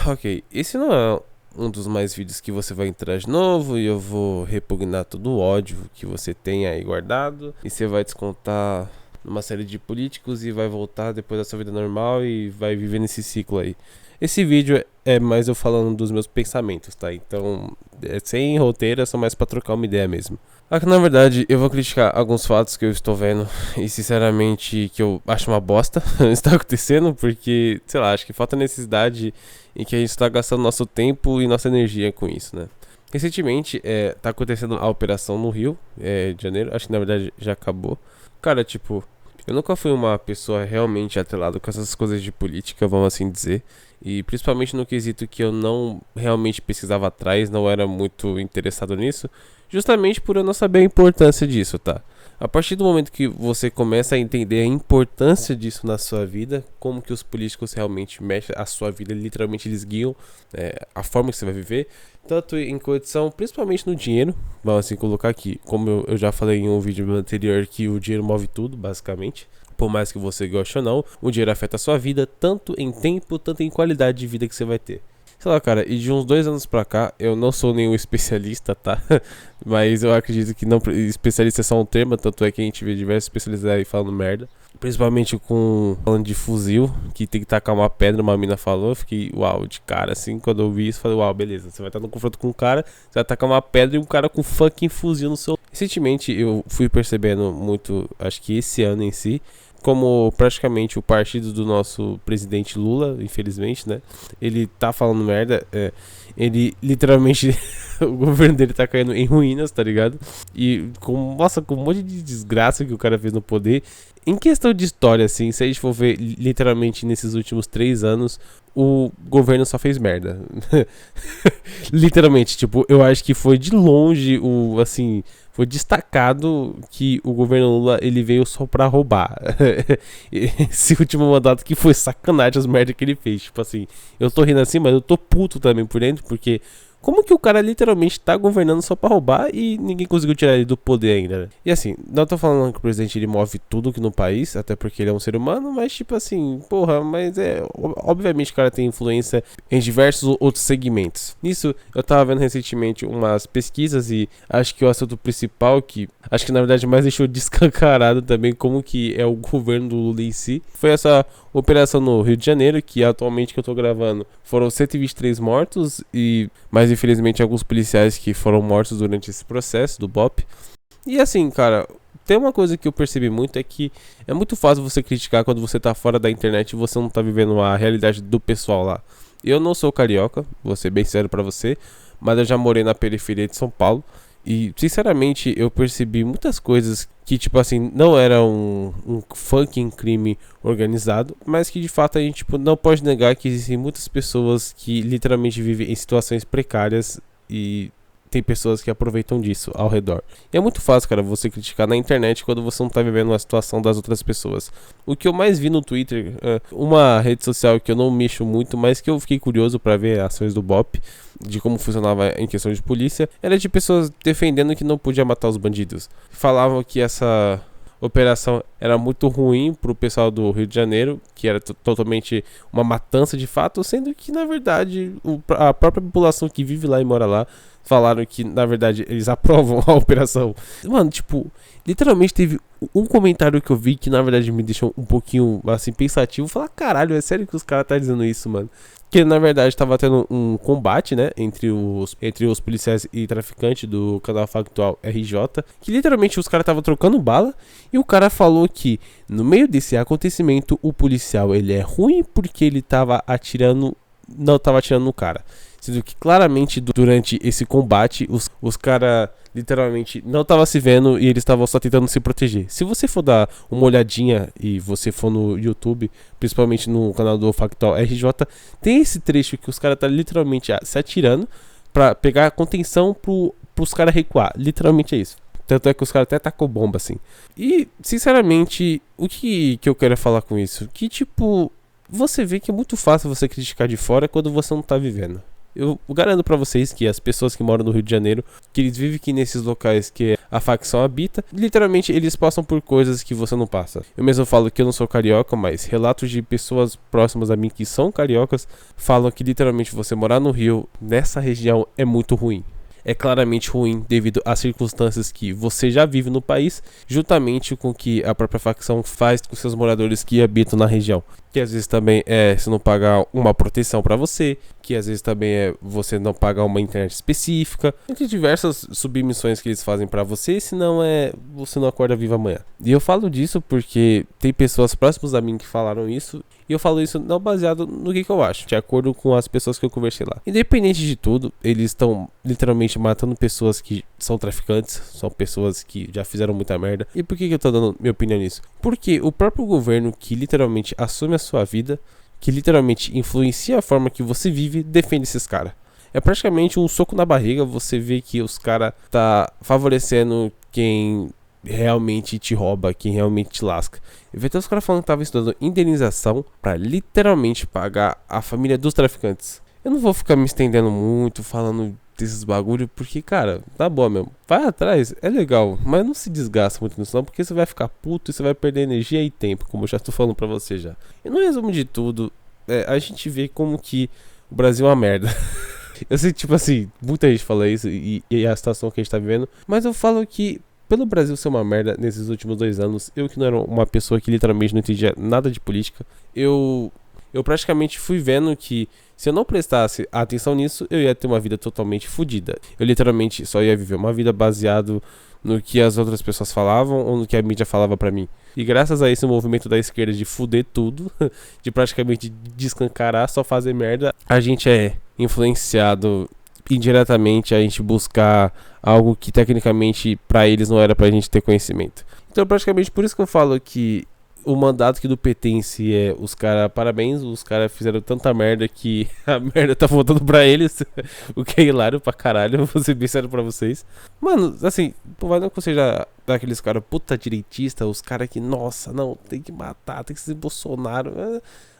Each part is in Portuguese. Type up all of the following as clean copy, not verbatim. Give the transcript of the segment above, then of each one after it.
Ok, esse não é um dos mais vídeos que você vai entrar de novo e eu vou repugnar todo o ódio que você tem aí guardado e você vai descontar numa série de políticos e vai voltar depois da sua vida normal e vai viver nesse ciclo aí. Esse vídeo é mais eu falando dos meus pensamentos, tá? Então, sem roteiro, é só mais pra trocar uma ideia mesmo. Aqui, na verdade, eu vou criticar alguns fatos que eu estou vendo e, sinceramente, que eu acho uma bosta está acontecendo, porque, sei lá, acho que falta necessidade e que a gente está gastando nosso tempo e nossa energia com isso, né? Recentemente, tá acontecendo a operação no Rio de Janeiro, acho que na verdade já acabou. Cara, tipo, eu nunca fui uma pessoa realmente atrelada com essas coisas de política, vamos assim dizer. E principalmente no quesito que eu não realmente pesquisava atrás, não era muito interessado nisso, justamente por eu não saber a importância disso, tá? A partir do momento que você começa a entender a importância disso na sua vida, como que os políticos realmente mexem a sua vida, literalmente eles guiam a forma que você vai viver, tanto em condição, principalmente no dinheiro, vamos assim colocar aqui, como eu já falei em um vídeo anterior, que o dinheiro move tudo, basicamente. Por mais que você goste ou não, o dinheiro afeta a sua vida, tanto em tempo, tanto em qualidade de vida que você vai ter. Sei lá, cara, e de uns 2 anos pra cá, eu não sou nenhum especialista, tá? Mas eu acredito que não, especialista é só um termo, tanto é que a gente vê diversos especialistas aí falando merda. Principalmente falando de fuzil, que tem que tacar uma pedra, uma mina falou. Eu fiquei, uau, de cara, assim, quando eu vi isso, falei, uau, beleza. Você vai estar no confronto com um cara, você vai tacar uma pedra e um cara com fucking fuzil no seu... Recentemente eu fui percebendo muito, acho que esse ano em si, como praticamente o partido do nosso presidente Lula, infelizmente, né? Ele tá falando merda. Ele literalmente, o governo dele tá caindo em ruínas, tá ligado? E com um monte de desgraça que o cara fez no poder. Em questão de história, assim, se a gente for ver literalmente nesses últimos 3 anos, o governo só fez merda. Literalmente, tipo, eu acho que foi de longe assim, foi destacado que o governo Lula, ele veio só pra roubar. Esse último mandato que foi sacanagem as merdas que ele fez. Tipo assim, eu tô rindo assim, mas eu tô puto também por dentro, porque como que o cara literalmente tá governando só pra roubar e ninguém conseguiu tirar ele do poder ainda, né? E assim, não tô falando que o presidente ele move tudo aqui no país, até porque ele é um ser humano, mas tipo assim, porra, mas obviamente o cara tem influência em diversos outros segmentos. Nisso, eu tava vendo recentemente umas pesquisas e acho que o assunto principal, que acho que na verdade mais deixou descancarado também como que é o governo do Lula em si, foi essa operação no Rio de Janeiro, que atualmente que eu tô gravando foram 123 mortos e mais infelizmente alguns policiais que foram mortos durante esse processo do BOP. E assim, cara, tem uma coisa que eu percebi muito, é que é muito fácil você criticar quando você tá fora da internet e você não tá vivendo a realidade do pessoal lá. Eu não sou carioca, vou ser bem sério pra você, mas eu já morei na periferia de São Paulo. E, sinceramente, eu percebi muitas coisas que, tipo assim, não era um fucking crime organizado, mas que, de fato, a gente, tipo, não pode negar que existem muitas pessoas que literalmente vivem em situações precárias e tem pessoas que aproveitam disso ao redor. E é muito fácil, cara, você criticar na internet quando você não tá vivendo a situação das outras pessoas. O que eu mais vi no Twitter, uma rede social que eu não mexo muito, mas que eu fiquei curioso pra ver ações do BOP, de como funcionava em questão de polícia, era de pessoas defendendo que não podia matar os bandidos. Falavam que essa operação era muito ruim pro pessoal do Rio de Janeiro, que era totalmente uma matança de fato, sendo que na verdade a própria população que vive lá e mora lá falaram que na verdade eles aprovam a operação. Mano, tipo, literalmente teve um comentário que eu vi que na verdade me deixou um pouquinho assim pensativo, falar, caralho, é sério que os caras tá dizendo isso, mano? Que na verdade tava tendo um combate, né, entre os policiais e traficantes do canal Factual RJ, que literalmente os caras estavam trocando bala, e o cara falou que no meio desse acontecimento o policial ele é ruim porque ele tava atirando, não tava atirando no cara. Sendo que claramente durante esse combate os caras literalmente não estavam se vendo e eles estavam só tentando se proteger. Se você for dar uma olhadinha e você for no YouTube, principalmente no canal do Factual RJ, tem esse trecho que os caras tá literalmente se atirando pra pegar a contenção pros caras recuar. Literalmente é isso. Tanto é que os caras até tacou bomba assim. E sinceramente, o que eu quero falar com isso? Que tipo, você vê que é muito fácil você criticar de fora quando você não tá vivendo. Eu garanto pra vocês que as pessoas que moram no Rio de Janeiro, que eles vivem aqui nesses locais que a facção habita. Literalmente, eles passam por coisas que você não passa. Eu mesmo falo que eu não sou carioca, mas relatos de pessoas próximas a mim que são cariocas falam que literalmente você morar no Rio, nessa região, é muito ruim. É claramente ruim devido às circunstâncias que você já vive no país, juntamente com o que a própria facção faz com seus moradores que habitam na região. Que às vezes também é se não pagar uma proteção pra você, que às vezes também é você não pagar uma internet específica, entre diversas submissões que eles fazem pra você, senão você não acorda vivo amanhã. E eu falo disso porque tem pessoas próximas a mim que falaram isso, e eu falo isso não baseado no que eu acho, de acordo com as pessoas que eu conversei lá. Independente de tudo, eles estão literalmente matando pessoas que são traficantes, são pessoas que já fizeram muita merda. E por que eu tô dando minha opinião nisso? Porque o próprio governo que literalmente assume a sua vida, que literalmente influencia a forma que você vive, defende esses caras. É praticamente um soco na barriga você vê que os caras tá favorecendo quem realmente te rouba, quem realmente te lasca. Eu vi até os caras falando que estavam estudando indenização pra literalmente pagar a família dos traficantes. Eu não vou ficar me estendendo muito falando desses bagulho, porque, cara, tá bom mesmo. Vai atrás, é legal, mas não se desgasta muito nisso não, porque você vai ficar puto e você vai perder energia e tempo, como eu já tô falando pra você já. E no resumo de tudo, a gente vê como que o Brasil é uma merda. Eu sei, tipo assim, muita gente fala isso e a situação que a gente tá vivendo, mas eu falo que pelo Brasil ser uma merda nesses últimos 2 anos, eu que não era uma pessoa que literalmente não entendia nada de política, eu praticamente fui vendo que se eu não prestasse atenção nisso, eu ia ter uma vida totalmente fodida. Eu literalmente só ia viver uma vida baseado no que as outras pessoas falavam ou no que a mídia falava pra mim. E graças a esse movimento da esquerda de fuder tudo, de praticamente descancarar, só fazer merda, a gente é influenciado indiretamente a gente buscar algo que tecnicamente pra eles não era pra gente ter conhecimento. Então praticamente por isso que eu falo que o mandato que do PT em si é os caras, parabéns, os caras fizeram tanta merda que a merda tá voltando pra eles, o que é hilário pra caralho, vou ser bem sério pra vocês. Mano, assim, por mais não que eu seja daqueles caras puta direitista, os caras que, nossa, não, tem que matar, tem que ser Bolsonaro.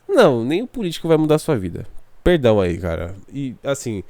Não, nem o político vai mudar a sua vida. Perdão aí, cara. E, assim,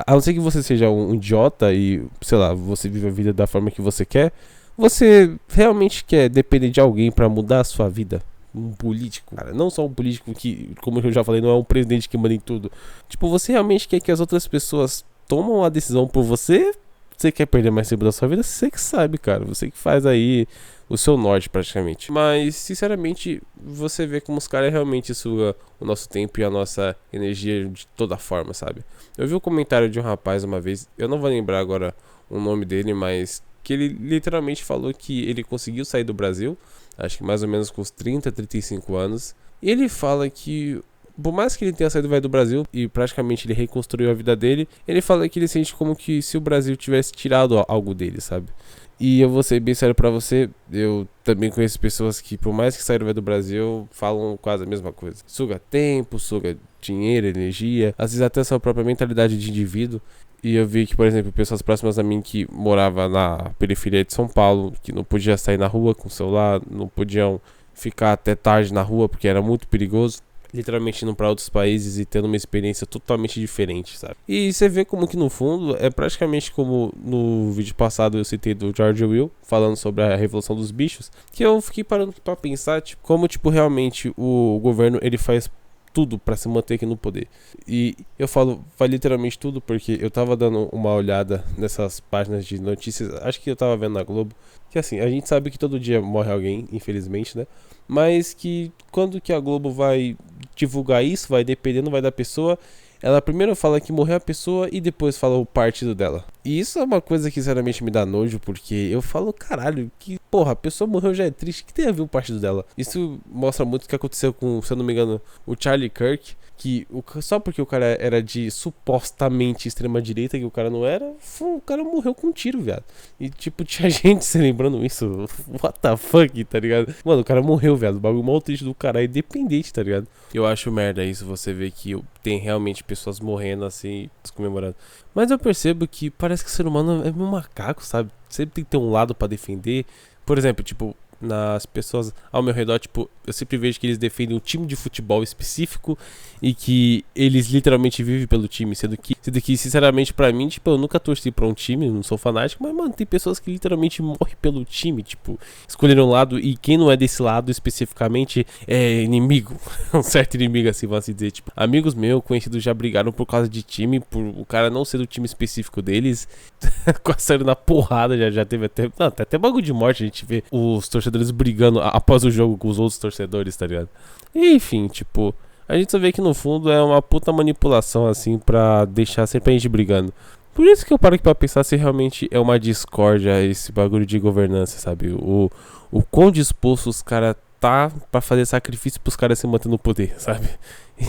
a não ser que você seja um idiota e, sei lá, você vive a vida da forma que você quer, você realmente quer depender de alguém pra mudar a sua vida? Um político, cara, não só um político que, como eu já falei, não é um presidente que manda em tudo. Tipo, você realmente quer que as outras pessoas tomam a decisão por você? Você quer perder mais tempo da sua vida? Você que sabe, cara. Você que faz aí o seu norte, praticamente. Mas, sinceramente, você vê como os caras realmente sugam o nosso tempo e a nossa energia de toda forma, sabe? Eu vi um comentário de um rapaz uma vez, eu não vou lembrar agora o nome dele, mas que ele literalmente falou que ele conseguiu sair do Brasil, acho que mais ou menos com uns 30, 35 anos. E ele fala que, por mais que ele tenha saído do Brasil e praticamente ele reconstruiu a vida dele, ele fala que ele sente como que se o Brasil tivesse tirado algo dele, sabe? E eu vou ser bem sério pra você, eu também conheço pessoas que, por mais que saíram do Brasil, falam quase a mesma coisa. Suga tempo, suga dinheiro, energia, às vezes até sua própria mentalidade de indivíduo. E eu vi que, por exemplo, pessoas próximas a mim que moravam na periferia de São Paulo, que não podia sair na rua com o celular, não podiam ficar até tarde na rua porque era muito perigoso, literalmente indo para outros países e tendo uma experiência totalmente diferente, sabe? E você vê como que no fundo é praticamente como no vídeo passado eu citei do George Will, falando sobre a Revolução dos Bichos, que eu fiquei parando pra pensar, tipo, como tipo realmente o governo ele faz tudo pra se manter aqui no poder. E eu falo, faz literalmente tudo porque eu tava dando uma olhada nessas páginas de notícias, acho que eu tava vendo na Globo, que assim, a gente sabe que todo dia morre alguém, infelizmente, né? Mas que quando que a Globo vai divulgar isso, vai depender, não vai da pessoa. Ela primeiro fala que morreu a pessoa e depois fala o partido dela. E isso é uma coisa que sinceramente me dá nojo, porque eu falo, caralho, que porra, a pessoa morreu já é triste, que tem a ver o partido dela? Isso mostra muito o que aconteceu com, se eu não me engano, o Charlie Kirk, que só porque o cara era de supostamente extrema direita, que o cara não era, o cara morreu com um tiro, viado. E tipo, tinha gente se lembrando isso, what the fuck, tá ligado? Mano, o cara morreu, viado, o bagulho mal triste do cara, é independente, tá ligado? Eu acho merda isso, você vê que tem realmente pessoas morrendo assim, comemorando. Mas eu percebo que parece que o ser humano é meio macaco, sabe? Sempre tem que ter um lado pra defender. Por exemplo, tipo, nas pessoas ao meu redor, tipo, eu sempre vejo que eles defendem um time de futebol específico e que eles literalmente vivem pelo time, sendo que sinceramente pra mim, tipo, eu nunca torci pra um time, não sou fanático, mas mano, tem pessoas que literalmente morrem pelo time, tipo, escolheram um lado e quem não é desse lado especificamente é inimigo, um certo inimigo assim, vamos assim dizer, tipo, amigos meus, conhecidos já brigaram por causa de time, por o cara não ser do time específico deles, quase saíram na porrada, já teve até bagulho de morte, a gente vê os torcedores brigando após o jogo com os outros torcedores, tá ligado? E, enfim, tipo, a gente só vê que no fundo é uma puta manipulação, assim, pra deixar sempre a gente brigando. Por isso que eu paro aqui pra pensar se realmente é uma discórdia esse bagulho de governança, sabe? O quão disposto os caras tá pra fazer sacrifício pros caras se manter no poder, sabe?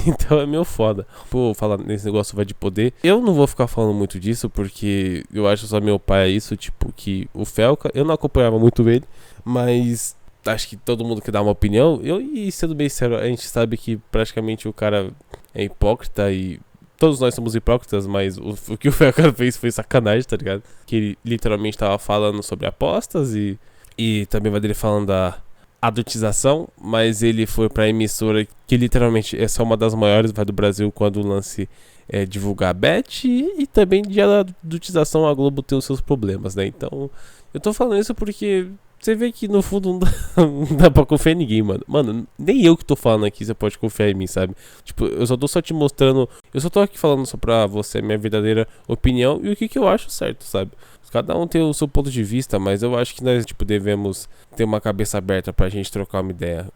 Então é meio foda. Pô, falar nesse negócio vai de poder. Eu não vou ficar falando muito disso, porque eu acho só meu pai é isso, tipo, que o Felca, eu não acompanhava muito ele, mas acho que todo mundo que dá uma opinião, e sendo bem sério, a gente sabe que praticamente o cara é hipócrita e todos nós somos hipócritas, mas o que o Felca fez foi sacanagem, tá ligado? Que ele literalmente tava falando sobre apostas e também vai dele falando da adultização, mas ele foi pra emissora que literalmente é só uma das maiores do Brasil quando o lance é divulgar bet e também de adultização a Globo tem os seus problemas, né? Então, eu tô falando isso porque você vê que no fundo não dá pra confiar em ninguém, mano. Mano, nem eu que tô falando aqui você pode confiar em mim, sabe? Tipo, eu só tô te mostrando, eu só tô aqui falando só pra você a minha verdadeira opinião e o que eu acho certo, sabe? Cada um tem o seu ponto de vista, mas eu acho que nós, tipo, devemos ter uma cabeça aberta pra gente trocar uma ideia.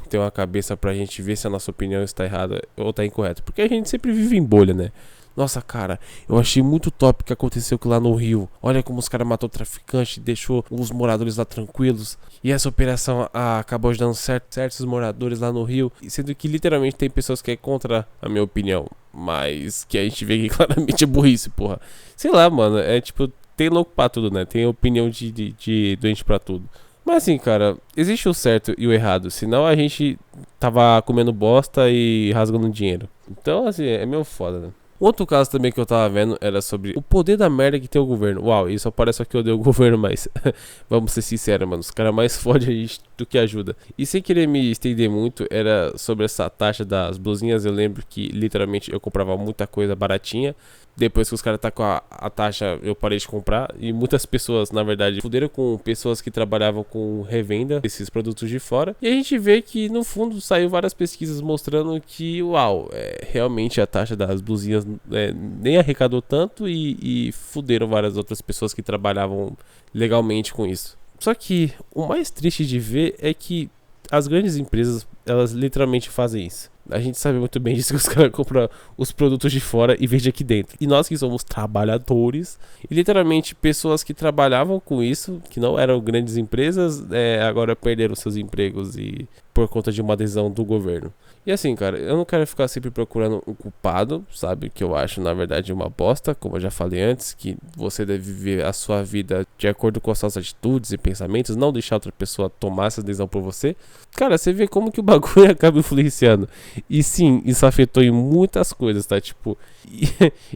Ter uma cabeça pra gente ver se a nossa opinião está errada ou tá incorreta. Porque a gente sempre vive em bolha, né? Nossa, cara, eu achei muito top o que aconteceu lá no Rio. Olha como os caras matou o traficante, deixou os moradores lá tranquilos. E essa operação acabou ajudando certos moradores lá no Rio. Sendo que literalmente tem pessoas que é contra a minha opinião. Mas que a gente vê que claramente é burrice, porra. Sei lá, mano, é tipo... Tem louco pra tudo, né? Tem opinião de doente pra tudo. Mas assim, cara, existe o certo e o errado. Senão a gente tava comendo bosta e rasgando dinheiro. Então, assim, é meio foda, né? Outro caso também que eu tava vendo era sobre o poder da merda que tem o governo. Uau, isso parece que eu odeio o governo, mas vamos ser sinceros, mano. Os caras mais fodem a gente do que ajuda. E sem querer me estender muito, era sobre essa taxa das blusinhas. Eu lembro que literalmente eu comprava muita coisa baratinha. Depois que os caras tá com a taxa, eu parei de comprar. E muitas pessoas, na verdade, fuderam com pessoas que trabalhavam com revenda desses produtos de fora. E a gente vê que, no fundo, saiu várias pesquisas mostrando que, uau, realmente a taxa das blusinhas nem arrecadou tanto e fuderam várias outras pessoas que trabalhavam legalmente com isso. Só que o mais triste de ver é que as grandes empresas, elas literalmente fazem isso. A gente sabe muito bem disso que os caras compram os produtos de fora e vendem aqui dentro. E nós que somos trabalhadores, e literalmente pessoas que trabalhavam com isso, que não eram grandes empresas, agora perderam seus empregos e por conta de uma adesão do governo. E assim, cara, eu não quero ficar sempre procurando um culpado, sabe? Que eu acho, na verdade, uma bosta, como eu já falei antes, que você deve viver a sua vida de acordo com as suas atitudes e pensamentos, não deixar outra pessoa tomar essa decisão por você. Cara, você vê como que o bagulho acaba influenciando. E sim, isso afetou em muitas coisas, tá? Tipo,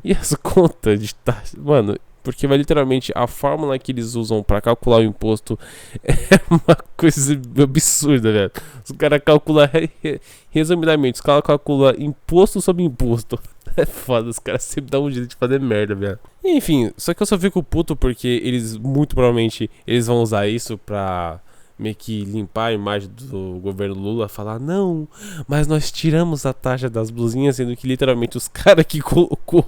e as contas de taxa, mano... Porque vai literalmente a fórmula que eles usam pra calcular o imposto é uma coisa absurda, velho. Os caras calculam, resumidamente, os caras calculam imposto sobre imposto. É foda, os caras sempre dão um jeito de fazer merda, velho. Enfim, só que eu só fico puto porque eles, muito provavelmente, eles vão usar isso pra meio que limpar a imagem do governo Lula, falar, não, mas nós tiramos a taxa das blusinhas, sendo que literalmente os caras que colocou...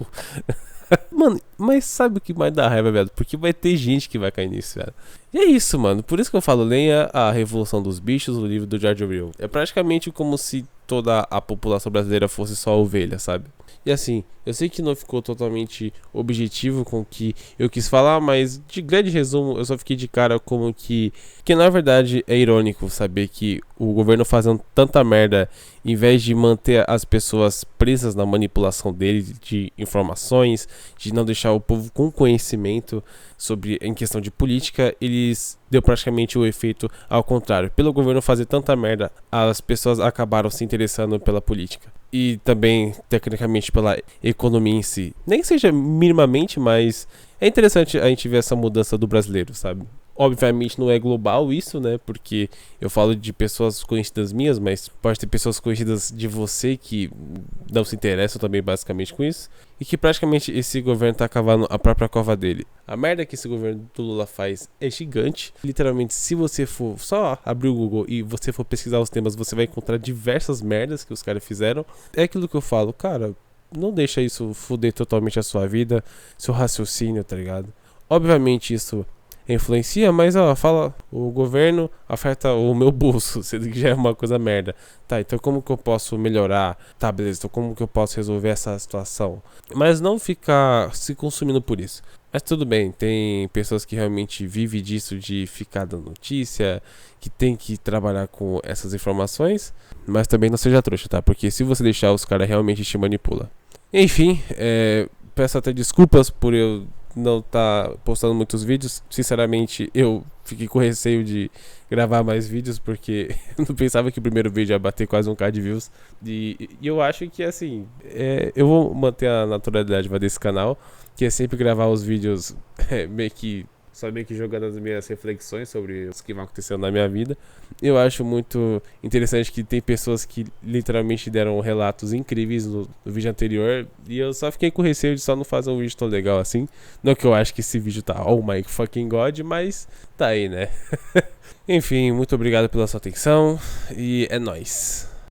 Mano, mas sabe o que mais dá raiva, velho? Porque vai ter gente que vai cair nisso, velho. E é isso, mano. Por isso que eu falo, leia A Revolução dos Bichos, o livro do George Orwell. É praticamente como se toda a população brasileira fosse só ovelha, sabe? E assim, eu sei que não ficou totalmente objetivo com o que eu quis falar, mas de grande resumo, eu só fiquei de cara como que na verdade é irônico saber que o governo fazendo tanta merda, em vez de manter as pessoas presas na manipulação dele de informações, de não deixar o povo com conhecimento sobre em questão de política, eles deu praticamente o efeito ao contrário. Pelo governo fazer tanta merda, as pessoas acabaram se interessando pela política. E também, tecnicamente, pela economia em si. Nem que seja minimamente, mas é interessante a gente ver essa mudança do brasileiro, sabe? Obviamente não é global isso, né? Porque eu falo de pessoas conhecidas minhas, mas pode ter pessoas conhecidas de você que não se interessam também basicamente com isso. E que praticamente esse governo tá cavando a própria cova dele. A merda que esse governo do Lula faz é gigante. Literalmente, se você for só abrir o Google e você for pesquisar os temas, você vai encontrar diversas merdas que os caras fizeram. É aquilo que eu falo, cara, não deixa isso foder totalmente a sua vida, seu raciocínio, tá ligado? Obviamente isso influencia, mas ó, fala, o governo afeta o meu bolso, sendo que já é uma coisa merda. Tá, então como que eu posso melhorar? Tá, beleza, então como que eu posso resolver essa situação? Mas não ficar se consumindo por isso. Mas tudo bem, tem pessoas que realmente vivem disso, de ficar dando notícia, que tem que trabalhar com essas informações, mas também não seja trouxa, tá? Porque se você deixar, os caras realmente te manipulam. Enfim, peço até desculpas por eu não tá postando muitos vídeos. Sinceramente, eu fiquei com receio de gravar mais vídeos, porque eu não pensava que o primeiro vídeo ia bater quase 1k de views. E eu acho que, assim, eu vou manter a naturalidade desse canal, que é sempre gravar os vídeos meio que jogando as minhas reflexões sobre os que vão acontecendo na minha vida. Eu acho muito interessante que tem pessoas que literalmente deram relatos incríveis no vídeo anterior, e eu só fiquei com receio de só não fazer um vídeo tão legal assim. Não que eu acho que esse vídeo tá oh my fucking god, mas tá aí, né? Enfim, muito obrigado pela sua atenção e é nóis.